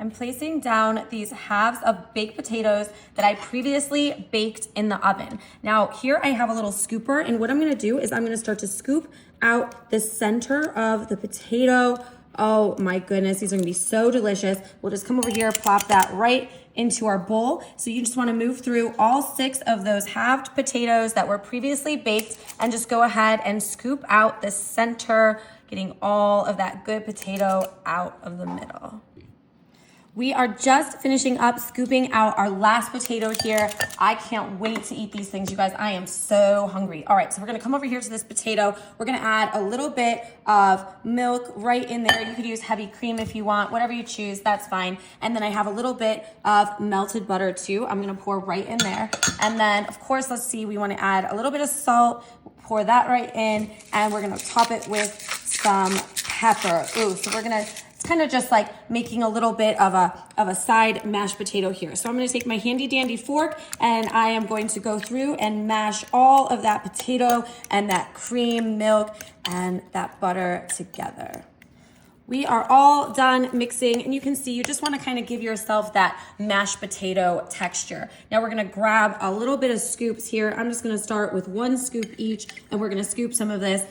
I'm placing down these halves of baked potatoes that I previously baked in the oven. Now here I have a little scooper, and what I'm gonna do is I'm gonna start to scoop out the center of the potato. Oh my goodness, these are gonna be so delicious. We'll just come over here, plop that right into our bowl. So you just wanna move through all 6 of those halved potatoes that were previously baked and just go ahead and scoop out the center, getting all of that good potato out of the middle. We are just finishing up scooping out our last potato here. I can't wait to eat these things, you guys. I am so hungry. All right, so we're gonna come over here to this potato. We're gonna add a little bit of milk right in there. You could use heavy cream if you want, whatever you choose, that's fine. And then I have a little bit of melted butter too. I'm gonna pour right in there. And then, of course, let's see, we wanna add a little bit of salt, pour that right in, and we're gonna top it with some pepper. Ooh, so we're gonna, kind of just like making a little bit of a side mashed potato here. So I'm gonna take my handy dandy fork and I am going to go through and mash all of that potato and that cream, milk, and that butter together. We are all done mixing, and you can see you just wanna kind of give yourself that mashed potato texture. Now we're gonna grab a little bit of scoops here. I'm just gonna start with 1 scoop each, and we're gonna scoop some of this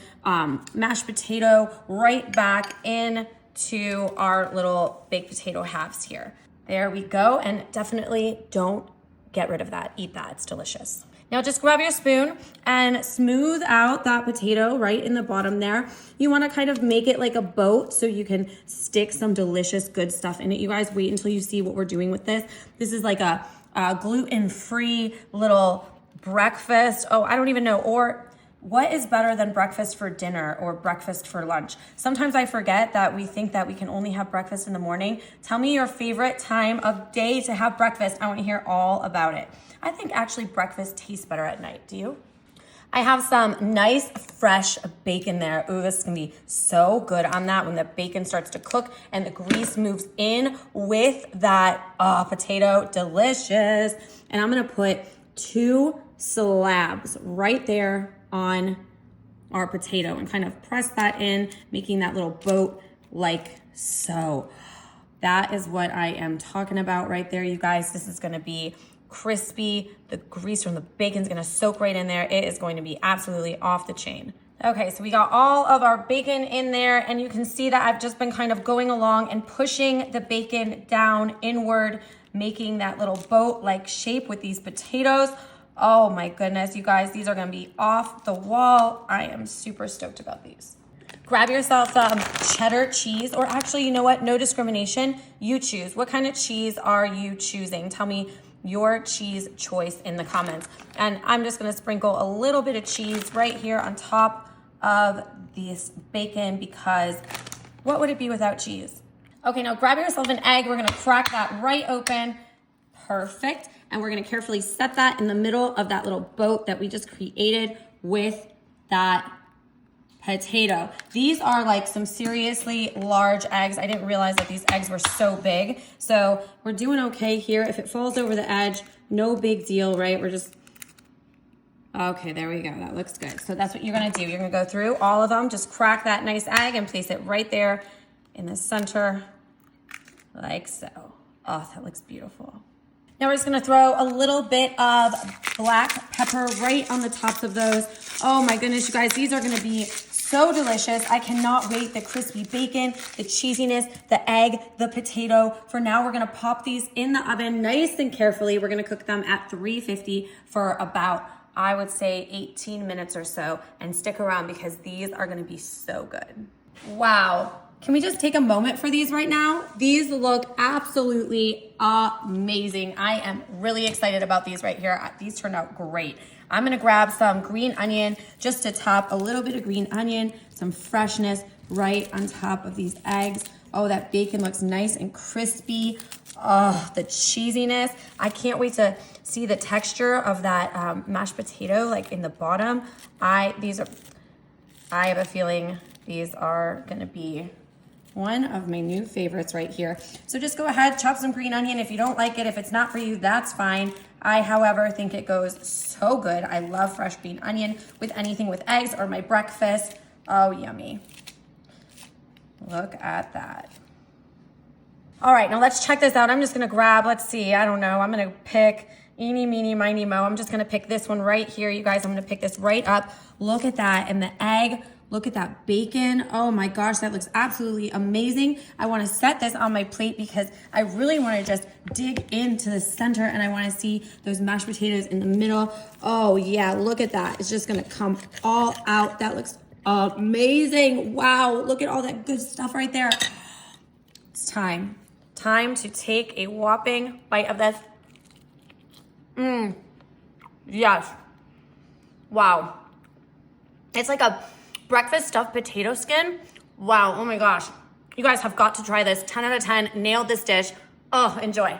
mashed potato right back in to our little baked potato halves here. There we go, and definitely don't get rid of that. Eat that, it's delicious. Now just grab your spoon and smooth out that potato right in the bottom there. You wanna kind of make it like a boat so you can stick some delicious good stuff in it. You guys wait until you see what we're doing with this. This is like a gluten-free little breakfast. Oh, I don't even know, or what is better than breakfast for dinner or breakfast for lunch? Sometimes I forget that we think that we can only have breakfast in the morning. Tell me your favorite time of day to have breakfast. I want to hear all about it. I think actually breakfast tastes better at night. Do you? I have some nice fresh bacon there. Ooh, this is gonna be so good on that when the bacon starts to cook and the grease moves in with that potato. Delicious. And I'm gonna put 2 slabs right there on our potato and kind of press that in, making that little boat like so. That is what I am talking about right there, you guys. This is gonna be crispy. The grease from the bacon's gonna soak right in there. It is going to be absolutely off the chain. Okay, so we got all of our bacon in there, and you can see that I've just been kind of going along and pushing the bacon down inward, making that little boat-like shape with these potatoes. Oh my goodness, you guys, these are gonna be off the wall. I am super stoked about these. Grab yourself some cheddar cheese, or actually, you know what? No discrimination, you choose. What kind of cheese are you choosing? Tell me your cheese choice in the comments. And I'm just gonna sprinkle a little bit of cheese right here on top of this bacon, because what would it be without cheese? Okay, now grab yourself an egg. We're gonna crack that right open. Perfect. And we're gonna carefully set that in the middle of that little boat that we just created with that potato. These are like some seriously large eggs. I didn't realize that these eggs were so big. So we're doing okay here. If it falls over the edge, no big deal, right? We're just, okay, there we go. That looks good. So that's what you're gonna do. You're gonna go through all of them, just crack that nice egg and place it right there in the center, like so. Oh, that looks beautiful. Now we're just gonna throw a little bit of black pepper right on the tops of those. Oh my goodness, you guys, these are gonna be so delicious. I cannot wait. The crispy bacon, the cheesiness, the egg, the potato. For now, we're gonna pop these in the oven nice and carefully. We're gonna cook them at 350 for about, I would say, 18 minutes or so, and stick around because these are gonna be so good. Wow. Can we just take a moment for these right now? These look absolutely amazing. I am really excited about these right here. These turned out great. I'm gonna grab some green onion just to top a little bit of green onion, some freshness right on top of these eggs. Oh, that bacon looks nice and crispy. Oh, the cheesiness. I can't wait to see the texture of that mashed potato like in the bottom. I have a feeling these are gonna be one of my new favorites right here. So just go ahead, chop some green onion. If you don't like it, if it's not for you, that's fine. I, however, think it goes so good. I love fresh green onion with anything with eggs or my breakfast. Oh, yummy. Look at that. All right, now let's check this out. I'm just gonna grab, let's see, I don't know. I'm gonna pick eeny, meeny, miny, mo. I'm just gonna pick this one right here, you guys. I'm gonna pick this right up. Look at that, and the egg. Look at that bacon. Oh my gosh, that looks absolutely amazing. I wanna set this on my plate because I really wanna just dig into the center and I wanna see those mashed potatoes in the middle. Oh yeah, look at that. It's just gonna come all out. That looks amazing. Wow, look at all that good stuff right there. It's time. Time to take a whopping bite of this. Yes. Wow. It's like a breakfast stuffed potato skin. Wow, oh my gosh. You guys have got to try this. 10 out of 10, nailed this dish. Oh, enjoy.